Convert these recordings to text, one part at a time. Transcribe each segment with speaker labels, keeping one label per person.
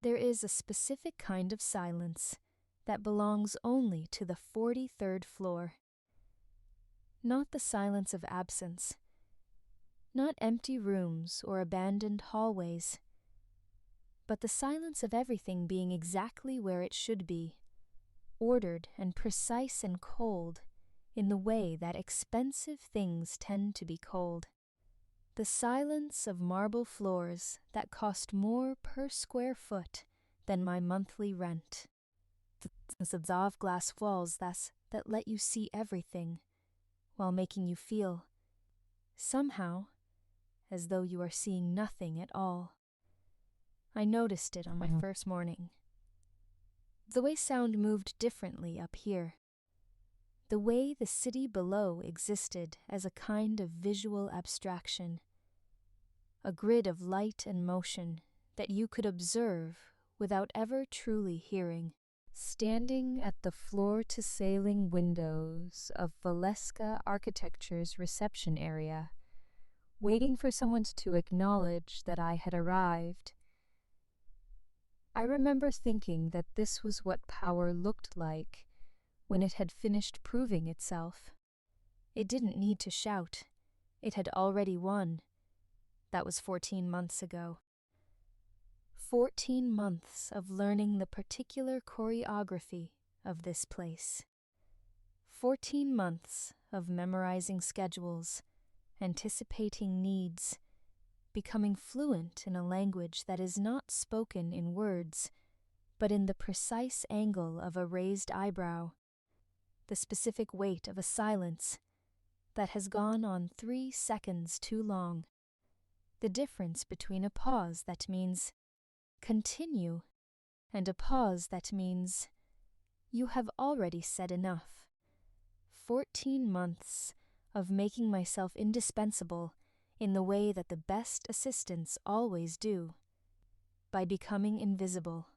Speaker 1: there is a specific kind of silence that belongs only to the 43rd floor. Not the silence of absence, not empty rooms or abandoned hallways, but the silence of everything being exactly where it should be, ordered and precise and cold in the way that expensive things tend to be cold. The silence of marble floors that cost more per square foot than my monthly rent. The silence of glass walls that let you see everything while making you feel, somehow, as though you are seeing nothing at all. I noticed it on my first morning. The way sound moved differently up here. The way the city below existed as a kind of visual abstraction. A grid of light and motion that you could observe without ever truly hearing. Standing at the floor-to-ceiling windows of Valeska Architecture's reception area, waiting for someone to acknowledge that I had arrived, I remember thinking that this was what power looked like when it had finished proving itself. It didn't need to shout. It had already won. That was 14 months ago. 14 months of learning the particular choreography of this place. 14 months of memorizing schedules, anticipating needs, becoming fluent in a language that is not spoken in words, but in the precise angle of a raised eyebrow, the specific weight of a silence that has gone on 3 seconds too long, the difference between a pause that means continue and a pause that means you have already said enough. 14 months of making myself indispensable in the way that the best assistants always do, by becoming invisible.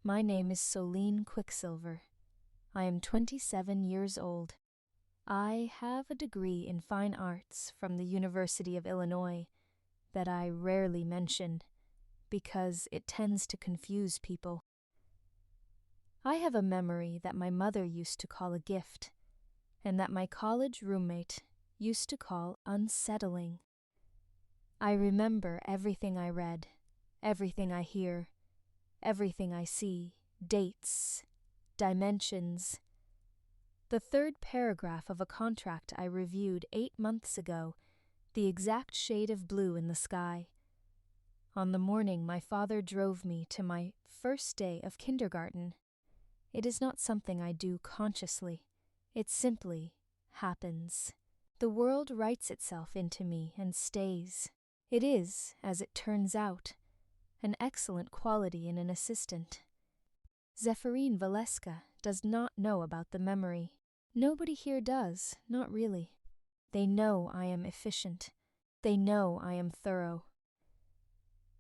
Speaker 1: My name is Solene Quicksilver. I am 27 years old. I have a degree in fine arts from the University of Illinois that I rarely mention because it tends to confuse people. I have a memory that my mother used to call a gift, and that my college roommate used to call unsettling. I remember everything I read, everything I hear, everything I see, dates, dimensions. The third paragraph of a contract I reviewed 8 months ago, the exact shade of blue in the sky. On the morning my father drove me to my first day of kindergarten. It is not something I do consciously. It simply happens. The world writes itself into me and stays. It is, as it turns out, an excellent quality in an assistant. Zephyrine Valeska does not know about the memory. Nobody here does, not really. They know I am efficient. They know I am thorough.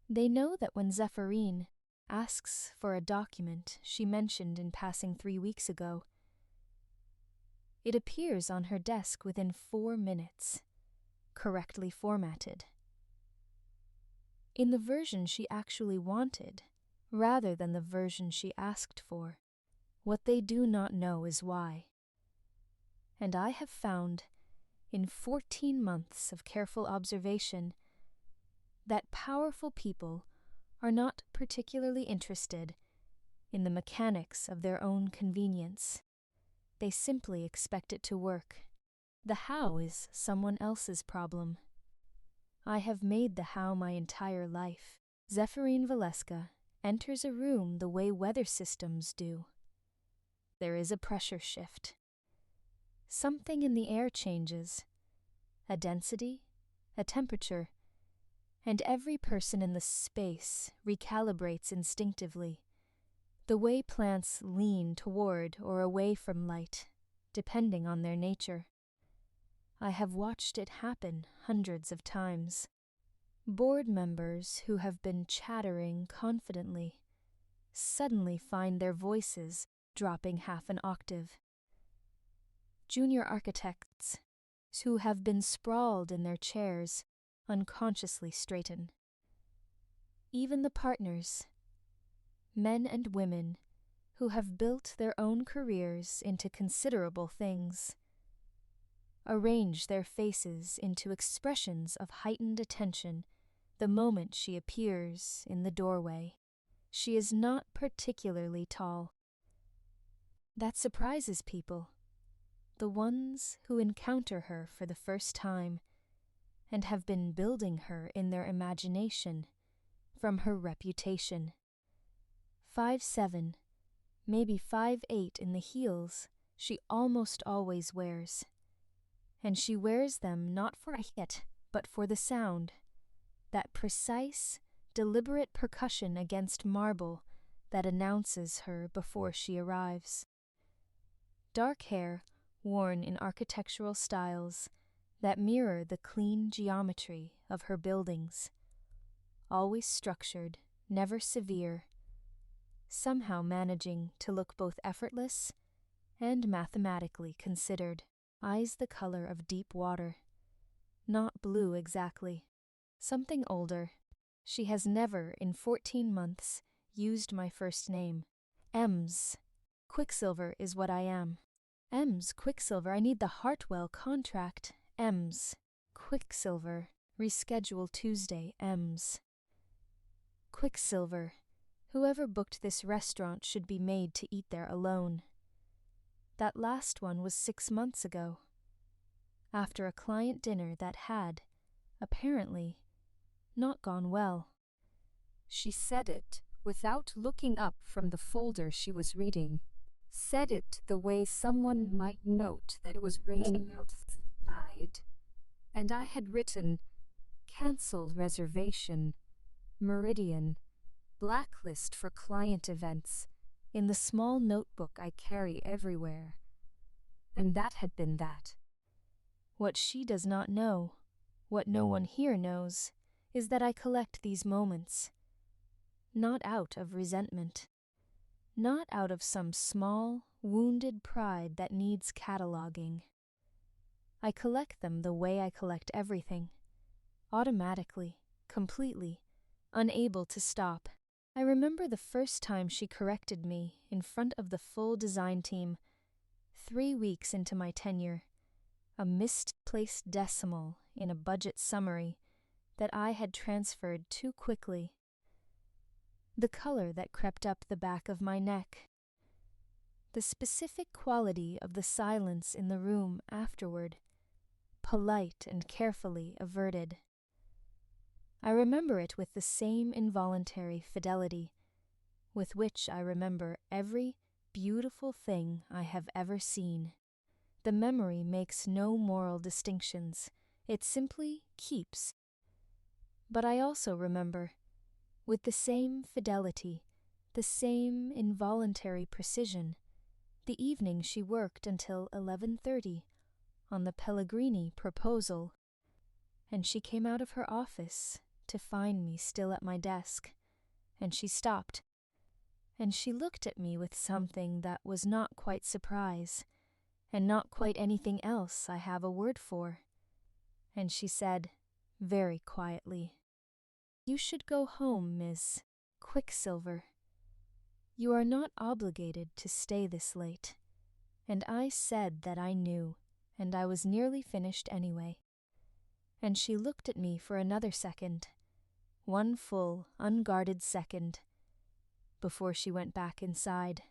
Speaker 1: They know that when Zephyrine asks for a document she mentioned in passing 3 weeks ago, it appears on her desk within 4 minutes, correctly formatted, in the version she actually wanted, rather than the version she asked for. What they do not know is why. And I have found, in 14 months of careful observation, that powerful people are not particularly interested in the mechanics of their own convenience. They simply expect it to work. The how is someone else's problem. I have made the how my entire life. Zephyrine Valeska enters a room the way weather systems do. There is a pressure shift. Something in the air changes, a density, a temperature, and every person in the space recalibrates instinctively, the way plants lean toward or away from light, depending on their nature. I have watched it happen hundreds of times. Board members who have been chattering confidently suddenly find their voices dropping half an octave. Junior architects who have been sprawled in their chairs unconsciously straighten. Even the partners, men and women who have built their own careers into considerable things, arrange their faces into expressions of heightened attention the moment she appears in the doorway. She is not particularly tall. That surprises people, the ones who encounter her for the first time and have been building her in their imagination from her reputation. 5'7", maybe 5'8" in the heels she almost always wears. And she wears them not for a hit, but for the sound, that precise, deliberate percussion against marble that announces her before she arrives. Dark hair worn in architectural styles that mirror the clean geometry of her buildings, always structured, never severe, somehow managing to look both effortless and mathematically considered. Eyes the color of deep water, not blue exactly, something older. She has never in 14 months used my first name. Ems. Quicksilver is what I am. Ems Quicksilver, I need the Hartwell contract. Ems Quicksilver, reschedule Tuesday. Ems Quicksilver, whoever booked this restaurant should be made to eat there alone. That last one was 6 months ago, after a client dinner that had, apparently, not gone well. She said it without looking up from the folder she was reading. Said it the way someone might note that it was raining outside, and I had written, cancel reservation, Meridian, blacklist for client events, in the small notebook I carry everywhere. And that had been that. What she does not know, what no one here knows, is that I collect these moments, not out of resentment, not out of some small, wounded pride that needs cataloging. I collect them the way I collect everything, automatically, completely, unable to stop. I remember the first time she corrected me in front of the full design team, 3 weeks into my tenure, a misplaced decimal in a budget summary that I had transferred too quickly. The color that crept up the back of my neck. The specific quality of the silence in the room afterward, polite and carefully averted. I remember it with the same involuntary fidelity with which I remember every beautiful thing I have ever seen. The memory makes no moral distinctions, it simply keeps. But I also remember, with the same fidelity, the same involuntary precision, the evening she worked until 11:30 on the Pellegrini proposal, and she came out of her office to find me still at my desk, and she stopped, and she looked at me with something that was not quite surprise, and not quite anything else I have a word for, and she said, very quietly, "You should go home, Miss Quicksilver. You are not obligated to stay this late." And I said that I knew, and I was nearly finished anyway. And she looked at me for another second, one full, unguarded second, before she went back inside.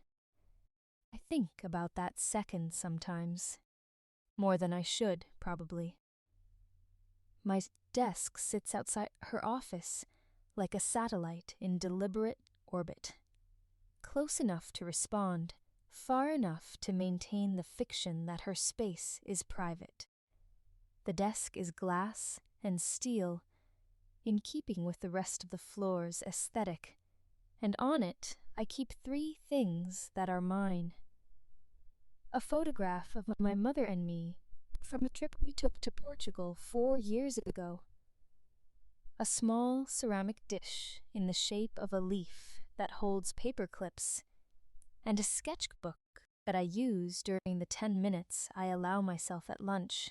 Speaker 1: I think about that second sometimes, more than I should, probably. My desk sits outside her office, like a satellite in deliberate orbit, close enough to respond, far enough to maintain the fiction that her space is private. The desk is glass and steel, in keeping with the rest of the floor's aesthetic, and on it I keep 3 things that are mine. A photograph of my mother and me from a trip we took to Portugal 4 years ago. A small ceramic dish in the shape of a leaf that holds paper clips, and a sketchbook that I use during the 10 minutes I allow myself at lunch.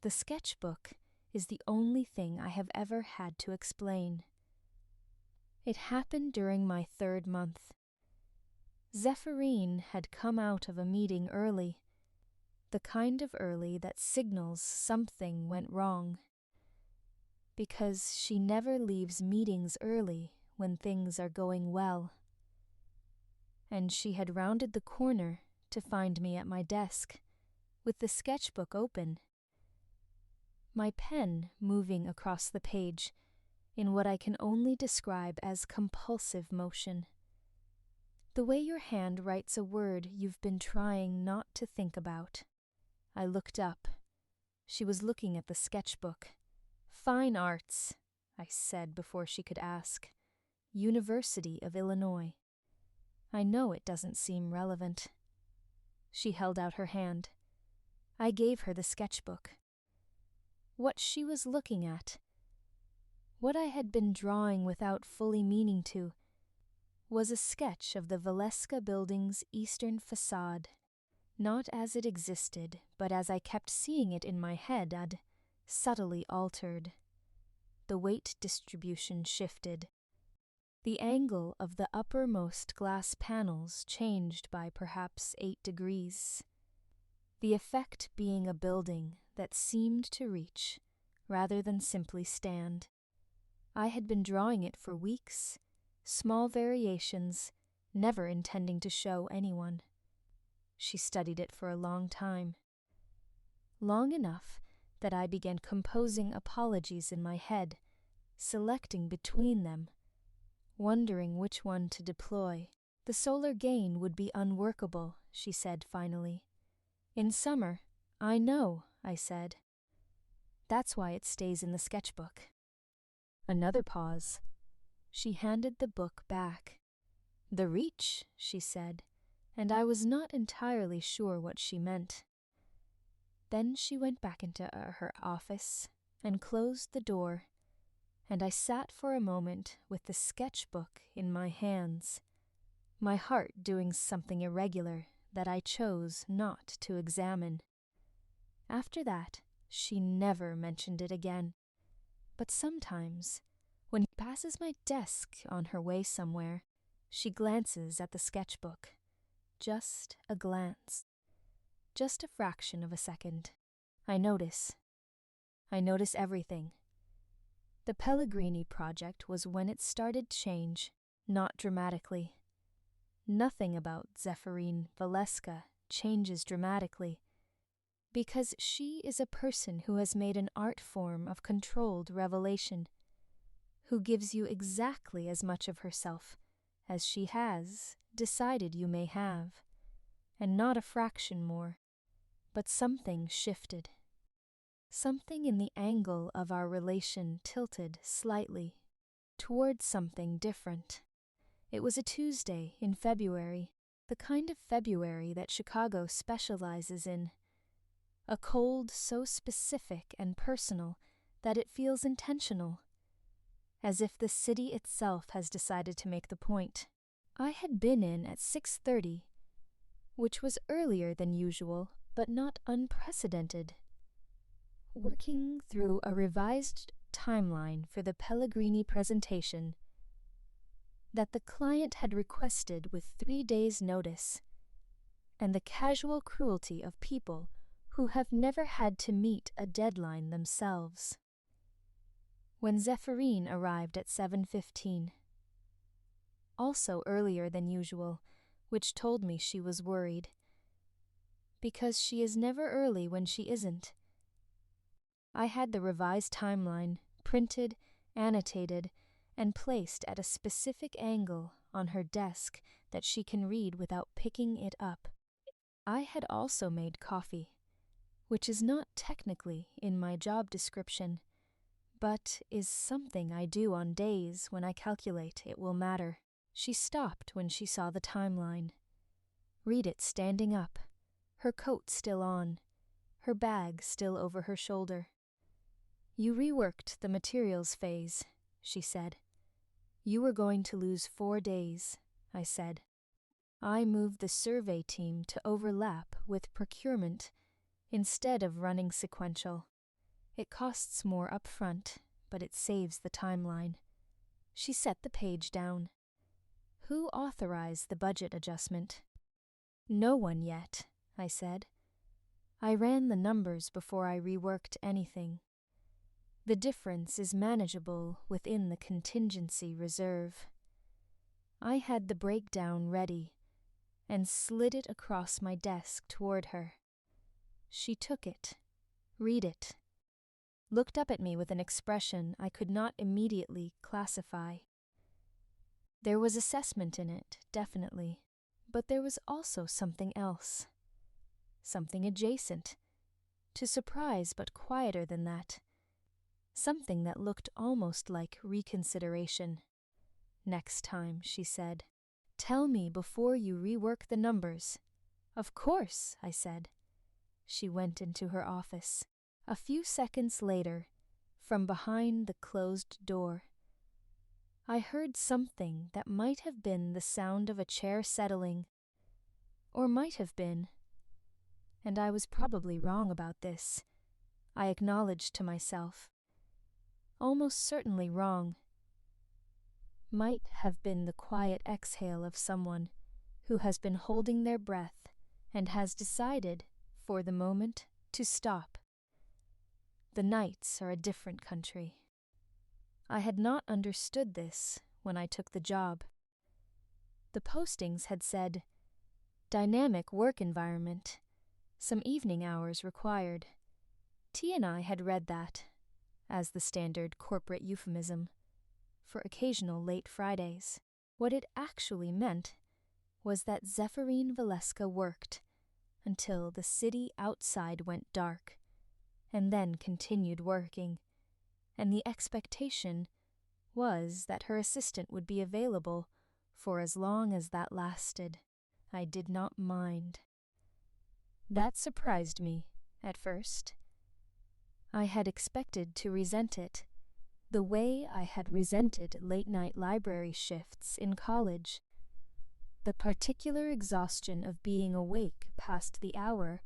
Speaker 1: The sketchbook is the only thing I have ever had to explain. It happened during my 3rd month. Zephyrine had come out of a meeting early, the kind of early that signals something went wrong. Because she never leaves meetings early when things are going well. And she had rounded the corner to find me at my desk, with the sketchbook open, my pen moving across the page in what I can only describe as compulsive motion. The way your hand writes a word you've been trying not to think about. I looked up. She was looking at the sketchbook. Fine Arts, I said before she could ask. University of Illinois. I know it doesn't seem relevant. She held out her hand. I gave her the sketchbook. What she was looking at, what I had been drawing without fully meaning to, was a sketch of the Valeska building's eastern facade, not as it existed, but as I kept seeing it in my head and subtly altered. The weight distribution shifted. The angle of the uppermost glass panels changed by perhaps 8 degrees. The effect being a building that seemed to reach, rather than simply stand. I had been drawing it for weeks, small variations, never intending to show anyone. She studied it for a long time. Long enough that I began composing apologies in my head, selecting between them, wondering which one to deploy. The solar gain would be unworkable, she said finally. In summer, I know, I said. That's why it stays in the sketchbook. Another pause. She handed the book back. The reach, she said, and I was not entirely sure what she meant. Then she went back into her office and closed the door, and I sat for a moment with the sketchbook in my hands, my heart doing something irregular that I chose not to examine. After that, she never mentioned it again. But sometimes, when he passes my desk on her way somewhere, she glances at the sketchbook. Just a glance. Just a fraction of a second. I notice. I notice everything. The Pellegrini project was when it started change, not dramatically. Nothing about Zephyrine Valeska changes dramatically, because she is a person who has made an art form of controlled revelation, who gives you exactly as much of herself as she has decided you may have, and not a fraction more. But something shifted. Something in the angle of our relation tilted slightly towards something different. It was a Tuesday in February, the kind of February that Chicago specializes in. A cold so specific and personal that it feels intentional, as if the city itself has decided to make the point. I had been in at 6:30, which was earlier than usual, but not unprecedented, working through a revised timeline for the Pellegrini presentation that the client had requested with 3 days' notice, and the casual cruelty of people who have never had to meet a deadline themselves. When Zephyrine arrived at 7:15, also earlier than usual, which told me she was worried, because she is never early when she isn't. I had the revised timeline printed, annotated, and placed at a specific angle on her desk that she can read without picking it up. I had also made coffee, which is not technically in my job description, but is something I do on days when I calculate it will matter. She stopped when she saw the timeline. Read it standing up, her coat still on, her bag still over her shoulder. You reworked the materials phase, she said. You were going to lose 4 days, I said. I moved the survey team to overlap with procurement instead of running sequential. It costs more upfront, but it saves the timeline. She set the page down. Who authorized the budget adjustment? No one yet, I said. I ran the numbers before I reworked anything. The difference is manageable within the contingency reserve. I had the breakdown ready and slid it across my desk toward her. She took it, read it, looked up at me with an expression I could not immediately classify. There was assessment in it, definitely, but there was also something else. Something adjacent, to surprise but quieter than that. Something that looked almost like reconsideration. Next time, she said, tell me before you rework the numbers. Of course, I said. She went into her office. A few seconds later, from behind the closed door, I heard something that might have been the sound of a chair settling, or might have been, and I was probably wrong about this, I acknowledged to myself. Almost certainly wrong. Might have been the quiet exhale of someone who has been holding their breath and has decided, for the moment, to stop. The nights are a different country. I had not understood this when I took the job. The postings had said, dynamic work environment, some evening hours required. T and I had read that, as the standard corporate euphemism, for occasional late Fridays. What it actually meant was that Zephyrine Valeska worked until the city outside went dark, and then continued working, and the expectation was that her assistant would be available for as long as that lasted. I did not mind. That surprised me, at first. I had expected to resent it, the way I had resented late-night library shifts in college. The particular exhaustion of being awake past the hour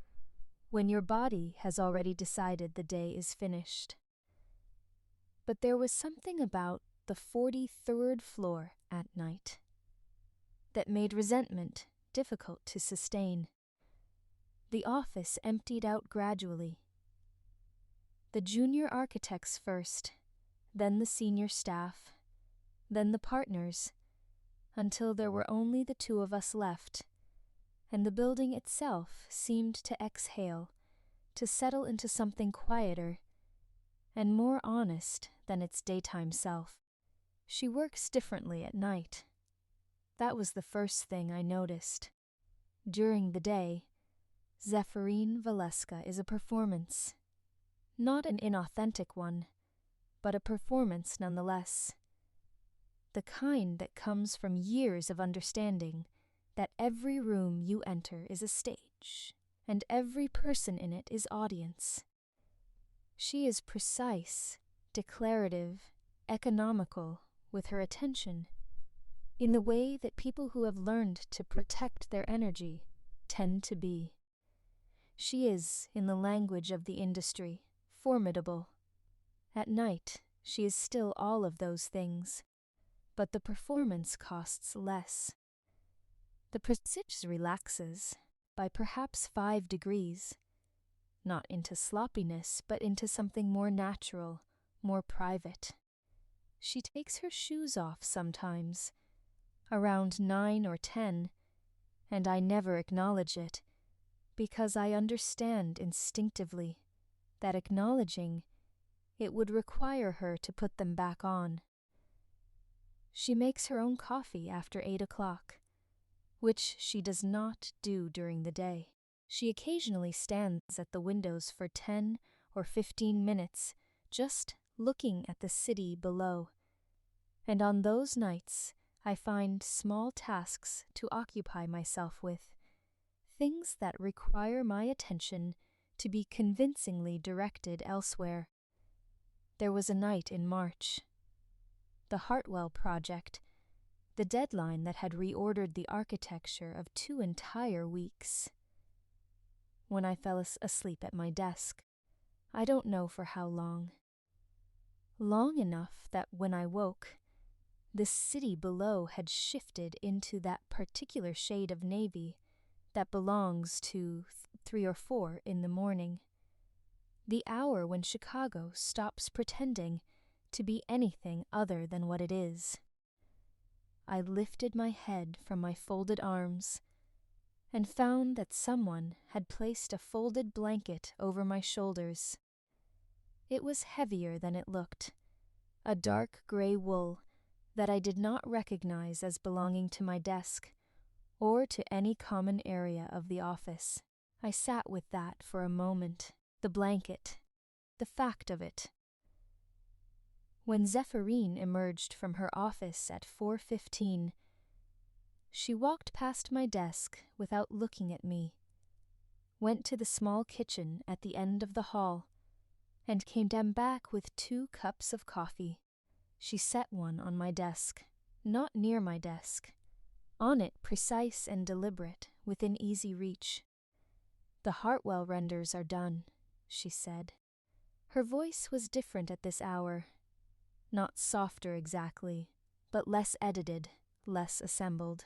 Speaker 1: when your body has already decided the day is finished. But there was something about the 43rd floor at night that made resentment difficult to sustain. The office emptied out gradually. The junior architects first, then the senior staff, then the partners, until there were only the two of us left, and the building itself seemed to exhale, to settle into something quieter and more honest than its daytime self. She works differently at night. That was the first thing I noticed. During the day, Zephyrine Valeska is a performance. Not an inauthentic one, but a performance nonetheless. The kind that comes from years of understanding that every room you enter is a stage, and every person in it is audience. She is precise, declarative, economical with her attention, in the way that people who have learned to protect their energy tend to be. She is, in the language of the industry, formidable. At night, she is still all of those things, but the performance costs less. The prestige relaxes by perhaps 5 degrees, not into sloppiness, but into something more natural, more private. She takes her shoes off sometimes, around 9 or 10, and I never acknowledge it, because I understand instinctively that acknowledging it would require her to put them back on. She makes her own coffee after 8 o'clock, which she does not do during the day. She occasionally stands at the windows for 10 or 15 minutes, just looking at the city below. And on those nights, I find small tasks to occupy myself with, things that require my attention to be convincingly directed elsewhere. There was a night in March. The Hartwell project, the deadline that had reordered the architecture of 2 entire weeks. When I fell asleep at my desk, I don't know for how long. Long enough that when I woke, The city below had shifted into that particular shade of navy that belongs to 3 or 4 in the morning. The hour when Chicago stops pretending to be anything other than what it is. I lifted my head from my folded arms and found that someone had placed a folded blanket over my shoulders. It was heavier than it looked, a dark gray wool that I did not recognize as belonging to my desk or to any common area of the office. I sat with that for a moment, the blanket, the fact of it. When Zéphyrine emerged from her office at 4:15, she walked past my desk without looking at me, went to the small kitchen at the end of the hall, and came back with 2 cups of coffee. She set one on my desk, not near my desk, on it precise and deliberate, within easy reach. "The Hartwell renders are done," she said. Her voice was different at this hour, not softer exactly, but less edited, less assembled.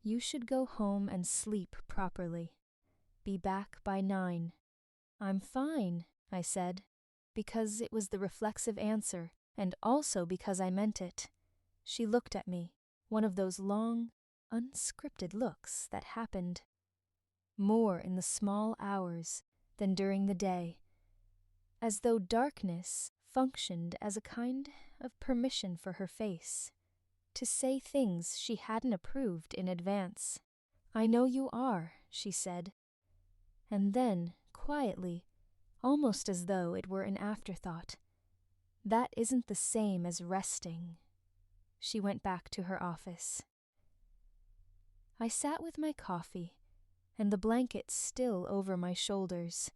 Speaker 1: "You should go home and sleep properly. Be back by 9. "I'm fine," I said, because it was the reflexive answer, and also because I meant it. She looked at me, one of those long, unscripted looks that happened more in the small hours than during the day, as though darkness functioned as a kind of permission for her face to say things she hadn't approved in advance. "I know you are," she said. And then, quietly, almost as though it were an afterthought, "That isn't the same as resting." She went back to her office. I sat with my coffee and the blanket still over my shoulders,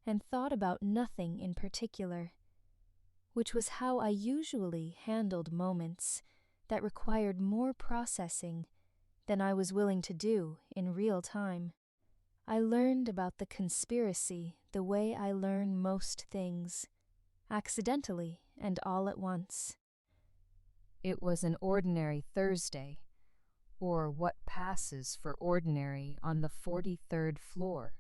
Speaker 1: and thought about nothing in particular, which was how I usually handled moments that required more processing than I was willing to do in real time. I learned about the conspiracy the way I learn most things, accidentally and all at once.
Speaker 2: It was an ordinary Thursday, or what passes for ordinary, on the 43rd floor.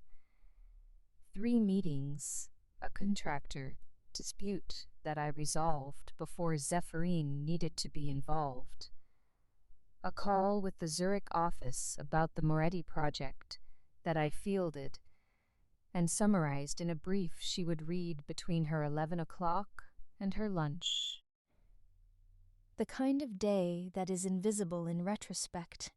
Speaker 2: 3 meetings, a contractor dispute that I resolved before Zéphyrine needed to be involved, a call with the Zurich office about the Moretti project that I fielded and summarized in a brief she would read between her 11 o'clock and her lunch.
Speaker 1: The kind of day that is invisible in retrospect,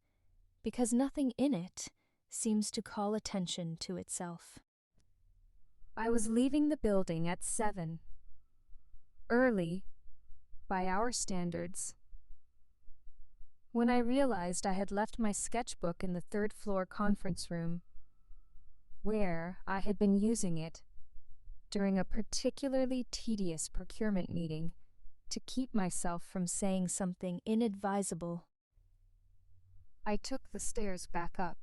Speaker 1: because nothing in it seems to call attention to itself.
Speaker 2: I was leaving the building at 7. Early, by our standards. When I realized I had left my sketchbook in the 3rd floor conference room, where I had been using it during a particularly tedious procurement meeting to keep myself from saying something inadvisable, I took the stairs back up,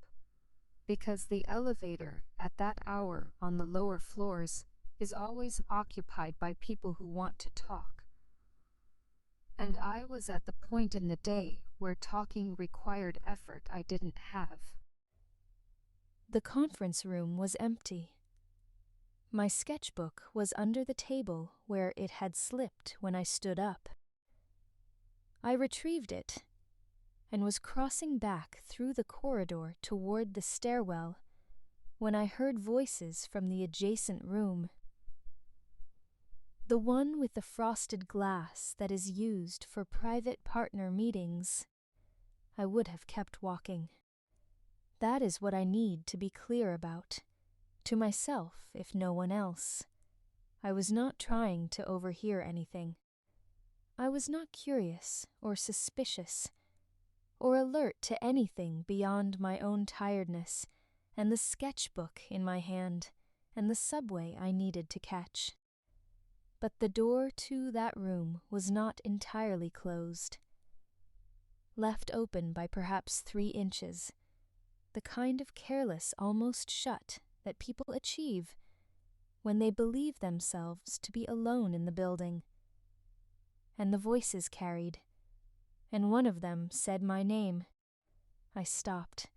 Speaker 2: because the elevator at that hour on the lower floors is always occupied by people who want to talk. And I was at the point in the day where talking required effort I didn't have.
Speaker 1: The conference room was empty. My sketchbook was under the table where it had slipped when I stood up. I retrieved it and was crossing back through the corridor toward the stairwell when I heard voices from the adjacent room. The one with the frosted glass that is used for private partner meetings. I would have kept walking. That is what I need to be clear about, to myself if no one else. I was not trying to overhear anything. I was not curious or suspicious or alert to anything beyond my own tiredness and the sketchbook in my hand and the subway I needed to catch. But the door to that room was not entirely closed. Left open by perhaps 3 inches, the kind of careless almost shut that people achieve when they believe themselves to be alone in the building. And the voices carried, and one of them said my name. I stopped.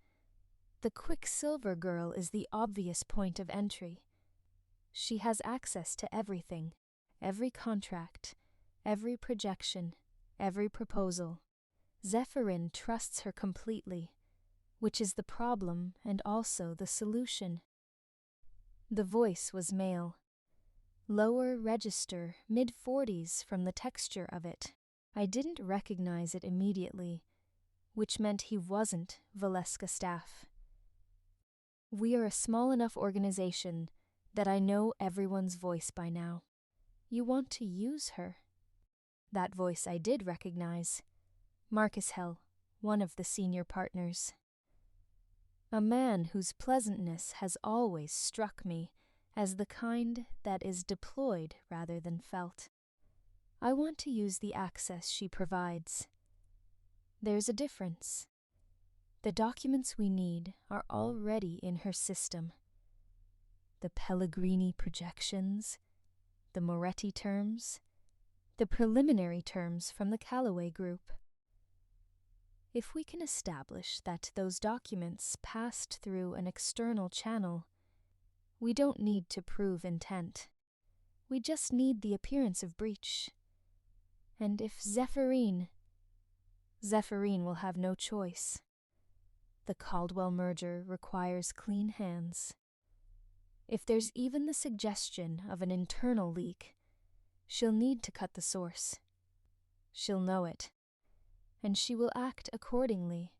Speaker 1: The Quicksilver girl is the obvious point of entry. She has access to everything, every contract, every projection, every proposal. Zephyrin trusts her completely, which is the problem and also the solution. The voice was male. Lower register, mid-40s from the texture of it. I didn't recognize it immediately, which meant he wasn't Valeska staff. We are a small enough organization that I know everyone's voice by now. You want to use her. That voice I did recognize. Marcus Hell, one of the senior partners. A man whose pleasantness has always struck me as the kind that is deployed rather than felt. I want to use the access she provides. There's a difference. The documents we need are already in her system. The Pellegrini projections, the Moretti terms, the preliminary terms from the Callaway Group. If we can establish that those documents passed through an external channel, we don't need to prove intent. We just need the appearance of breach. And if Zephyrin will have no choice. The Caldwell merger requires clean hands. If there's even the suggestion of an internal leak, she'll need to cut the source. She'll know it, and she will act accordingly,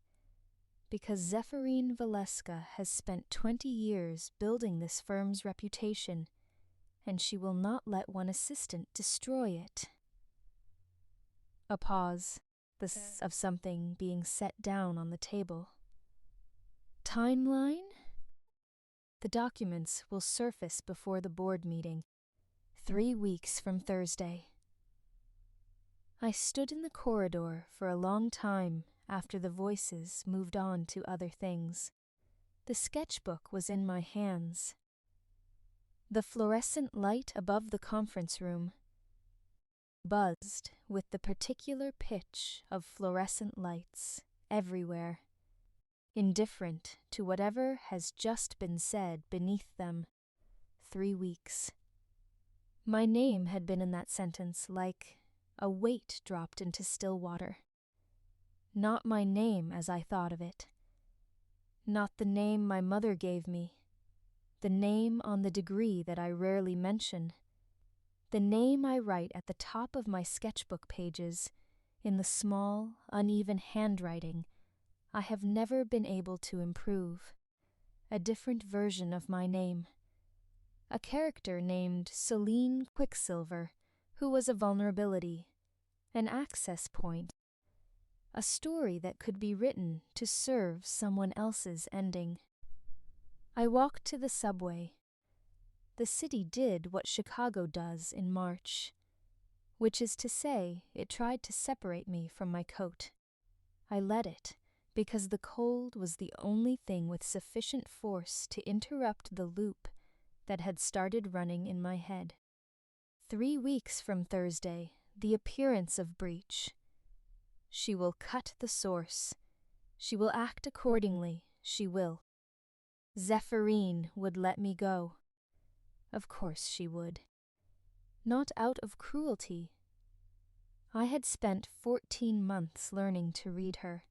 Speaker 1: because Zephyrin Valeska has spent 20 years building this firm's reputation, and she will not let one assistant destroy it. A pause, the sense of something being set down on the table. Timeline? The documents will surface before the board meeting, 3 weeks from Thursday. I stood in the corridor for a long time after the voices moved on to other things. The sketchbook was in my hands. The fluorescent light above the conference room buzzed with the particular pitch of fluorescent lights everywhere, indifferent to whatever has just been said beneath them. 3 weeks. My name had been in that sentence like a weight dropped into still water. Not my name as I thought of it. Not the name my mother gave me. The name on the degree that I rarely mention. The name I write at the top of my sketchbook pages in the small, uneven handwriting I have never been able to improve. A different version of my name. A character named Celine Quicksilver, who was a vulnerability, an access point, a story that could be written to serve someone else's ending. I walked to the subway. The city did what Chicago does in March, which is to say, it tried to separate me from my coat. I let it, because the cold was the only thing with sufficient force to interrupt the loop that had started running in my head. 3 weeks from Thursday, the appearance of breach. She will cut the source. She will act accordingly. She will. Zephyrin would let me go. Of course she would. Not out of cruelty. I had spent 14 months learning to read her,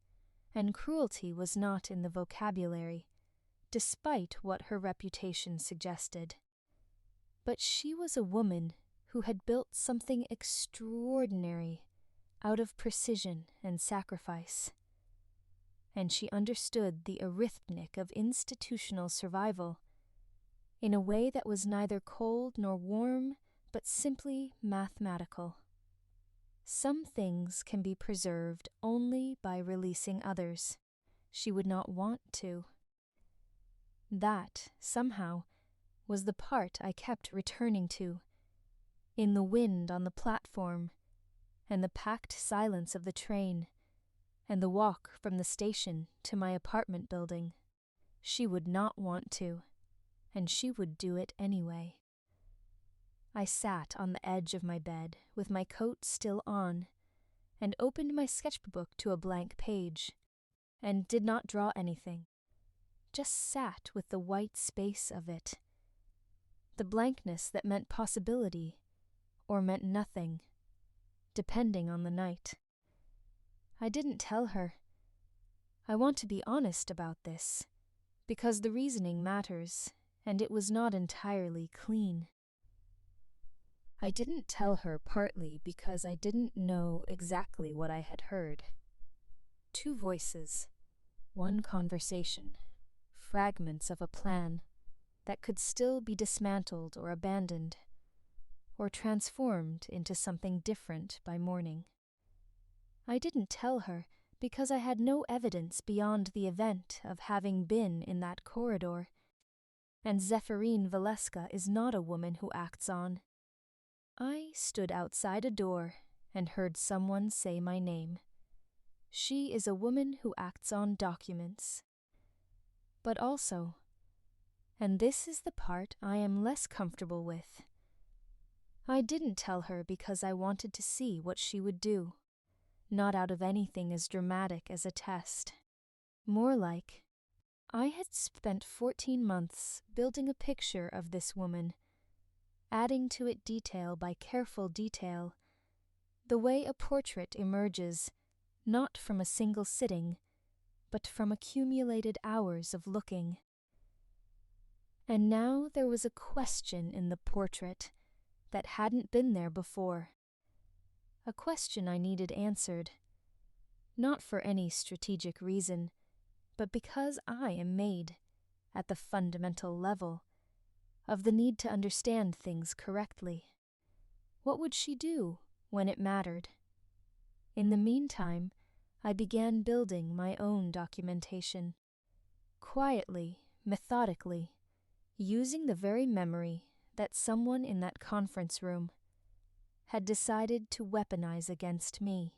Speaker 1: and cruelty was not in the vocabulary, despite what her reputation suggested. But she was a woman who had built something extraordinary out of precision and sacrifice. And she understood the arithmetic of institutional survival in a way that was neither cold nor warm, but simply mathematical. Some things can be preserved only by releasing others. She would not want to. That, somehow, was the part I kept returning to, in the wind on the platform, and the packed silence of the train, and the walk from the station to my apartment building. She would not want to, and she would do it anyway. I sat on the edge of my bed with my coat still on, and opened my sketchbook to a blank page, and did not draw anything, just sat with the white space of it, the blankness that meant possibility or meant nothing, depending on the night. I didn't tell her. I want to be honest about this, because the reasoning matters, and it was not entirely clean. I didn't tell her partly because I didn't know exactly what I had heard. Two voices, one conversation, fragments of a plan that could still be dismantled or abandoned, or transformed into something different by morning. I didn't tell her because I had no evidence beyond the event of having been in that corridor, and Zephyrine Valeska is not a woman who acts on. I stood outside a door and heard someone say my name. She is a woman who acts on documents. But also, and this is the part I am less comfortable with, I didn't tell her because I wanted to see what she would do, not out of anything as dramatic as a test. More like, I had spent 14 months building a picture of this woman, adding to it detail by careful detail, the way a portrait emerges, not from a single sitting, but from accumulated hours of looking. And now there was a question in the portrait that hadn't been there before. A question I needed answered, not for any strategic reason, but because I am made, at the fundamental level, of the need to understand things correctly. What would she do when it mattered? In the meantime, I began building my own documentation. Quietly, methodically, using the very memory that someone in that conference room had decided to weaponize against me.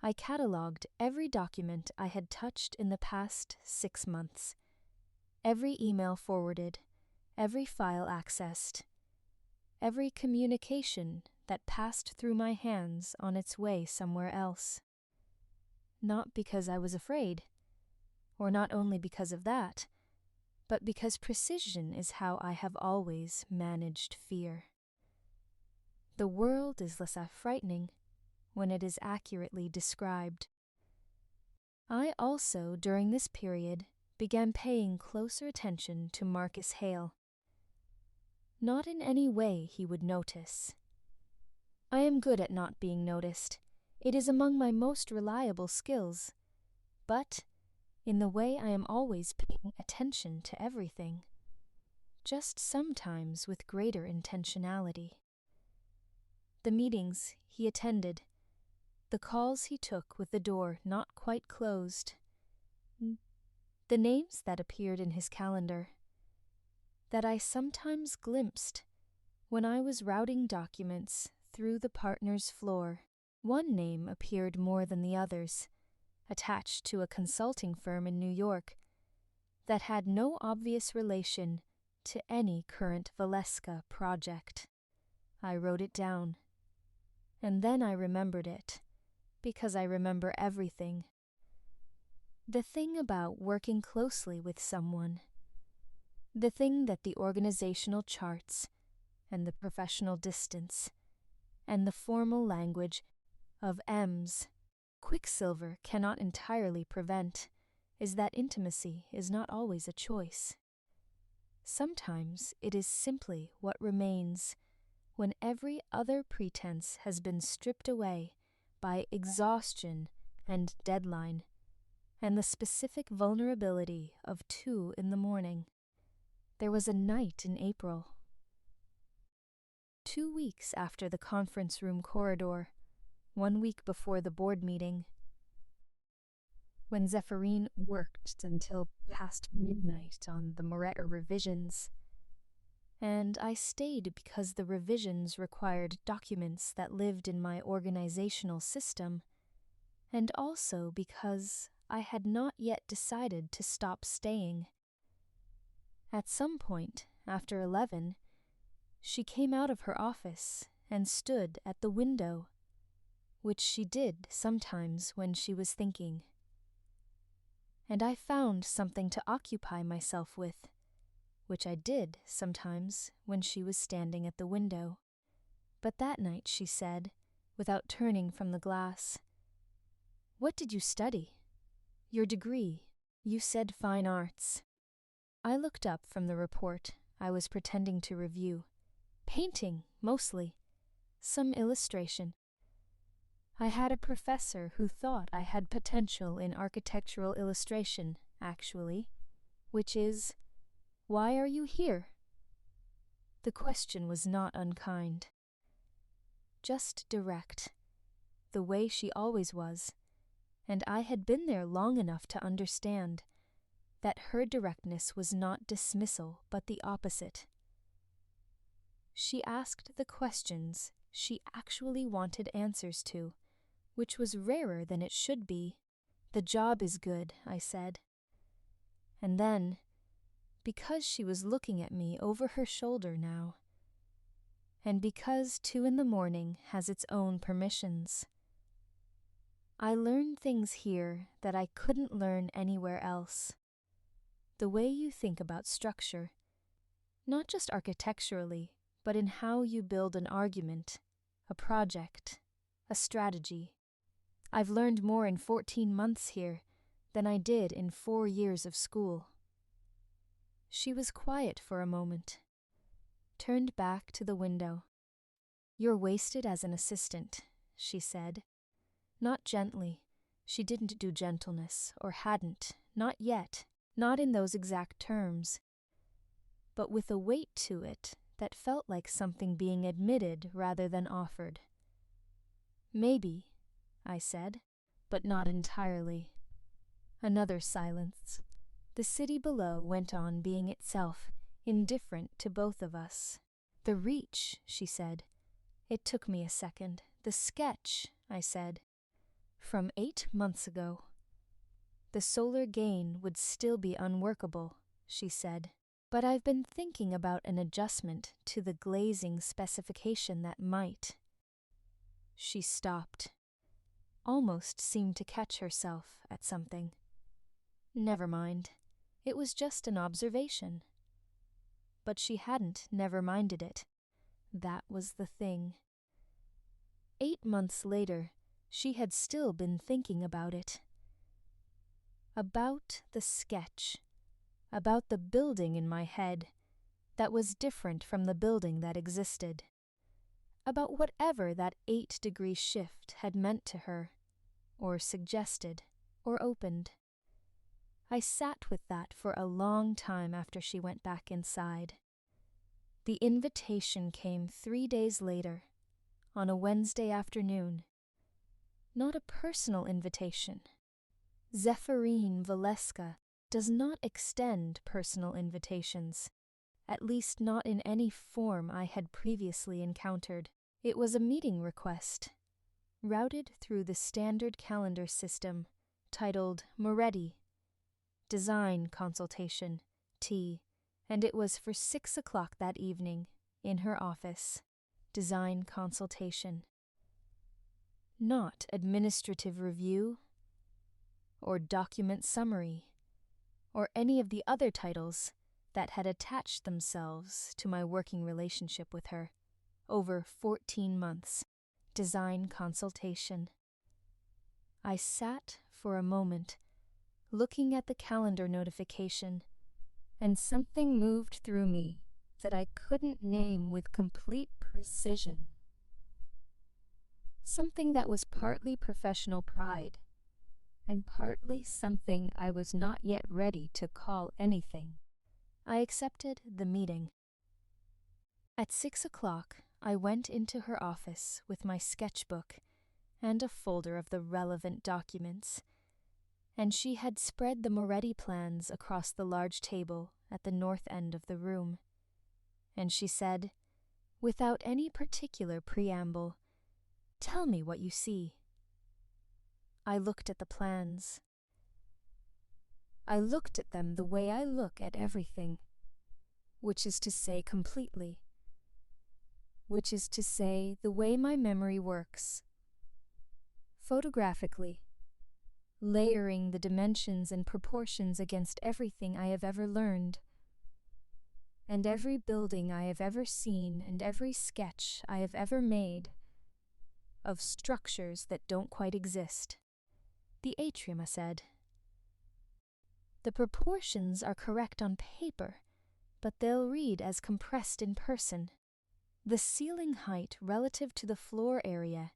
Speaker 1: I catalogued every document I had touched in the past 6 months, every email forwarded, every file accessed, every communication that passed through my hands on its way somewhere else. Not because I was afraid, or not only because of that, but because precision is how I have always managed fear. The world is less frightening when it is accurately described. I also, during this period, began paying closer attention to Marcus Hale. Not in any way he would notice. I am good at not being noticed. It is among my most reliable skills. But in the way I am always paying attention to everything, just sometimes with greater intentionality. The meetings he attended, the calls he took with the door not quite closed, the names that appeared in his calendar, that I sometimes glimpsed when I was routing documents through the partner's floor. One name appeared more than the others, attached to a consulting firm in New York that had no obvious relation to any current Valeska project. I wrote it down, and then I remembered it, because I remember everything. The thing about working closely with someone, the thing that the organizational charts and the professional distance and the formal language of M's Quicksilver cannot entirely prevent, is that intimacy is not always a choice. Sometimes it is simply what remains when every other pretense has been stripped away by exhaustion and deadline, and the specific vulnerability of 2 in the morning. There was a night in April. 2 weeks after the conference room corridor, 1 week before the board meeting, when Zephyrine worked until past midnight on the Moretta revisions, and I stayed because the revisions required documents that lived in my organizational system, and also because I had not yet decided to stop staying. At some point, after 11, she came out of her office and stood at the window, which she did sometimes when she was thinking. And I found something to occupy myself with, which I did sometimes when she was standing at the window. But that night she said, without turning from the glass, "What did you study? Your degree? You said fine arts." I looked up from the report I was pretending to review. Painting, mostly. Some illustration. I had a professor who thought I had potential in architectural illustration, actually, which is, "Why are you here?" The question was not unkind. Just direct, the way she always was, and I had been there long enough to understand that her directness was not dismissal but the opposite. She asked the questions she actually wanted answers to, which was rarer than it should be. "The job is good," I said. And then, because she was looking at me over her shoulder now, and because 2 in the morning has its own permissions, I learned things here that I couldn't learn anywhere else. The way you think about structure, not just architecturally, but in how you build an argument, a project, a strategy. I've learned more in 14 months here than I did in 4 years of school. She was quiet for a moment, turned back to the window. "You're wasted as an assistant," she said. Not gently. She didn't do gentleness, or hadn't, not yet, not in those exact terms, but with a weight to it that felt like something being admitted rather than offered. "Maybe," I said, "but not entirely." Another silence. The city below went on being itself, indifferent to both of us. "The reach," she said. It took me a second. "The sketch," I said. "From 8 months ago." "The solar gain would still be unworkable," she said. "But I've been thinking about an adjustment to the glazing specification that might." She stopped, almost seemed to catch herself at something. Never mind. It was just an observation. But she hadn't never minded it. That was the thing. 8 months later, she had still been thinking about it. About the sketch. About the building in my head that was different from the building that existed. About whatever that 8-degree shift had meant to her, or suggested, or opened. I sat with that for a long time after she went back inside. The invitation came 3 days later, on a Wednesday afternoon. Not a personal invitation. Zephyrine Valeska does not extend personal invitations, at least not in any form I had previously encountered. It was a meeting request, routed through the standard calendar system, titled Moretti. Design consultation, tea, and it was for 6 o'clock that evening, in her office. Design consultation. Not administrative review, or document summary, or any of the other titles that had attached themselves to my working relationship with her over 14 months. Design consultation. I sat for a moment, looking at the calendar notification, and something moved through me that I couldn't name with complete precision. Something that was partly professional pride, and partly something I was not yet ready to call anything. I accepted the meeting. At 6 o'clock, I went into her office with my sketchbook and a folder of the relevant documents, and she had spread the Moretti plans across the large table at the north end of the room. And she said, without any particular preamble, "Tell me what you see." I looked at the plans. I looked at them the way I look at everything, which is to say completely, which is to say the way my memory works.
Speaker 2: photographically, layering the dimensions and proportions against everything I have ever learned, and every building I have ever seen and every sketch I have ever made of structures that don't quite exist.
Speaker 1: The atrium, I said. The proportions are correct on paper, but they'll read as compressed in person. The ceiling height relative to the floor area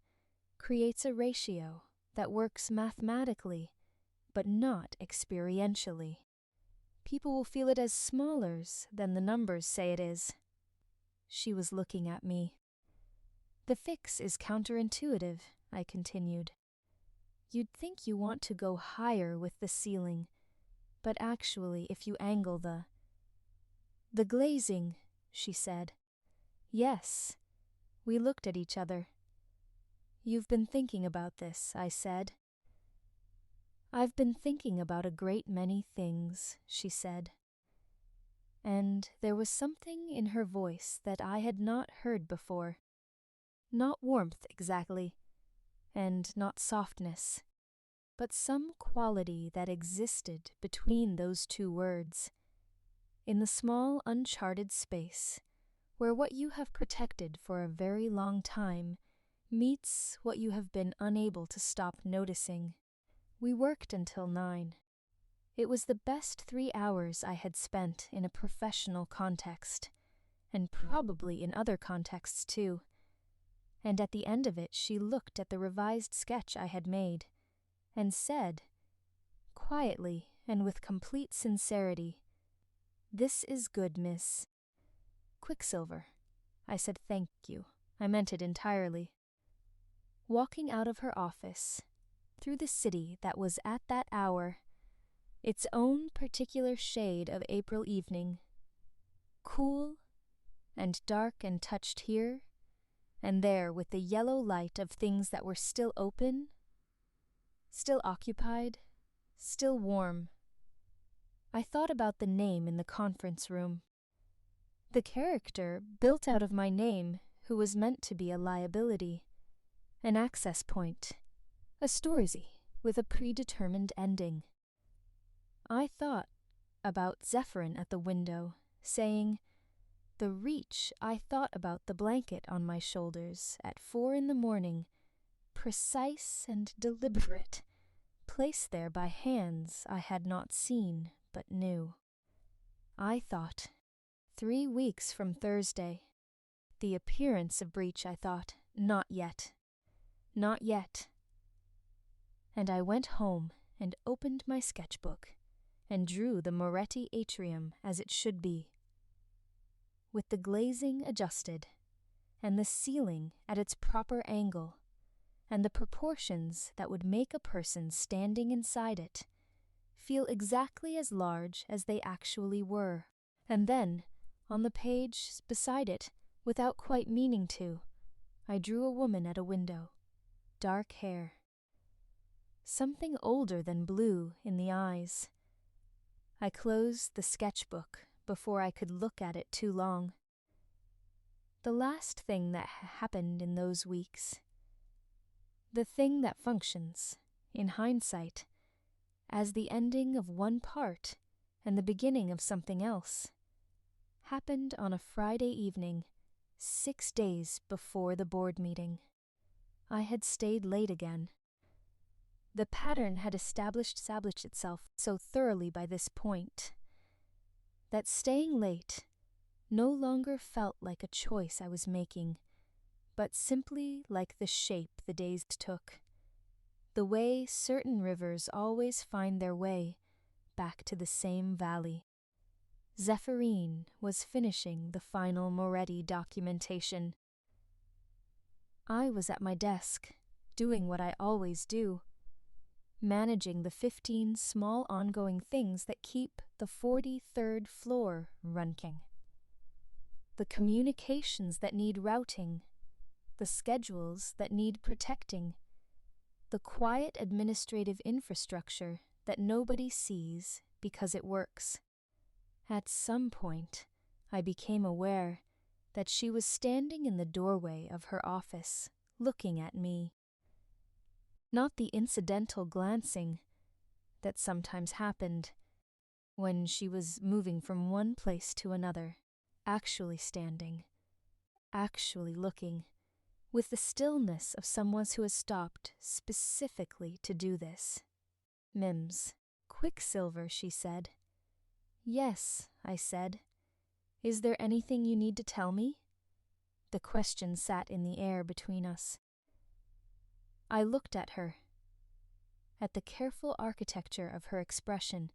Speaker 1: creates a ratio that works mathematically, but not experientially. People will feel it as smallers than the numbers say it is. She was looking at me. The fix is counterintuitive, I continued. You'd think you want to go higher with the ceiling, but actually if you angle the glazing, she said. Yes. We looked at each other. You've been thinking about this, I said. I've been thinking about a great many things, she said. And there was something in her voice that I had not heard before. Not warmth exactly, and not softness, but some quality that existed between those two words, in the small uncharted space where what you have protected for a very long time meets what you have been unable to stop noticing. We worked until 9. It was the best 3 hours I had spent in a professional context, and probably in other contexts too. And at the end of it she looked at the revised sketch I had made, and said, quietly and with complete sincerity, "This is good, miss." Quicksilver. I said thank you. I meant it entirely. Walking out of her office, through the city that was at that hour, its own particular shade of April evening, cool and dark and touched here and there with the yellow light of things that were still open, still occupied, still warm. I thought about the name in the conference room. The character built out of my name who was meant to be a liability, an access point, a story with a predetermined ending. I thought about Zephyrin at the window, saying, the reach I thought about the blanket on my shoulders at 4 a.m, precise and deliberate, placed there by hands I had not seen but knew. I thought, 3 weeks from Thursday. The appearance of breach, I thought, not yet. Not yet. And I went home and opened my sketchbook and drew the Moretti atrium as it should be, with the glazing adjusted, and the ceiling at its proper angle, and the proportions that would make a person standing inside it feel exactly as large as they actually were. And then, on the page beside it, without quite meaning to, I drew a woman at a window, dark hair, something older than blue in the eyes. I closed the sketchbook before I could look at it too long. The last thing that happened in those weeks, the thing that functions, in hindsight, as the ending of one part and the beginning of something else, happened on a Friday evening, 6 days before the board meeting. I had stayed late again. The pattern had established itself so thoroughly by this point that staying late no longer felt like a choice I was making, but simply like the shape the days took, the way certain rivers always find their way back to the same valley. Zephyrin was finishing the final Moretti documentation. I was at my desk, doing what I always do, managing the 15 small ongoing things that keep the 43rd floor running. The communications that need routing, the schedules that need protecting, the quiet administrative infrastructure that nobody sees because it works. At some point, I became aware that she was standing in the doorway of her office, looking at me. not the incidental glancing that sometimes happened when she was moving from one place to another, actually standing, actually looking, with the stillness of someone who has stopped specifically to do this. Mims. Quicksilver, she said. Yes, I said. Is there anything you need to tell me? The question sat in the air between us. I looked at her, at the careful architecture of her expression,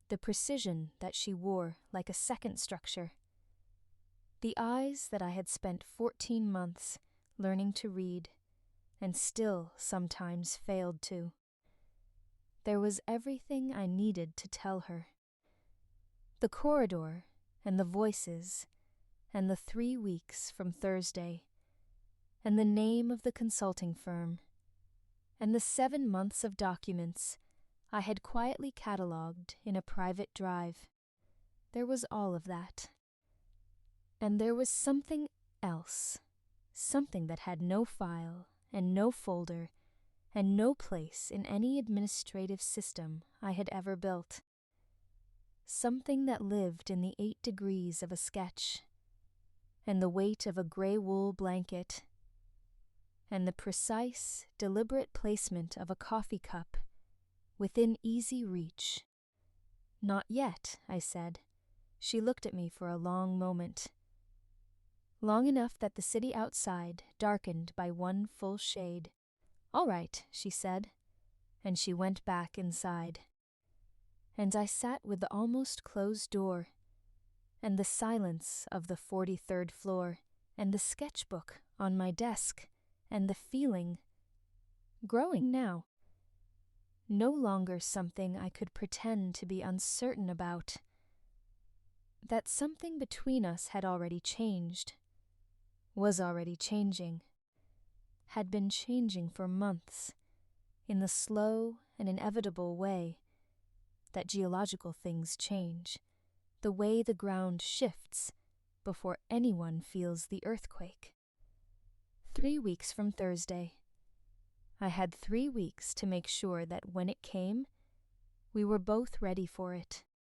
Speaker 1: the precision that she wore like a second structure, the eyes that I had spent 14 months learning to read and still sometimes failed to. There was everything I needed to tell her. The corridor and the voices and the 3 weeks from Thursday and the name of the consulting firm and the 7 months of documents I had quietly catalogued in a private drive. There was all of that. And there was something else, something that had no file and no folder and no place in any administrative system I had ever built. Something that lived in the 8 degrees of a sketch, and the weight of a gray wool blanket, and the precise, deliberate placement of a coffee cup within easy reach. Not yet, I said. She looked at me for a long moment. Long enough that the city outside darkened by one full shade. All right, she said, and she went back inside. And I sat with the almost closed door, and the silence of the 43rd floor, and the sketchbook on my desk, and the feeling, growing now, no longer something I could pretend to be uncertain about, that something between us had already changed, was already changing, had been changing for months, in the slow and inevitable way that geological things change, the way the ground shifts before anyone feels the earthquake. 3 weeks from Thursday. I had 3 weeks to make sure that when it came, we were both ready for it.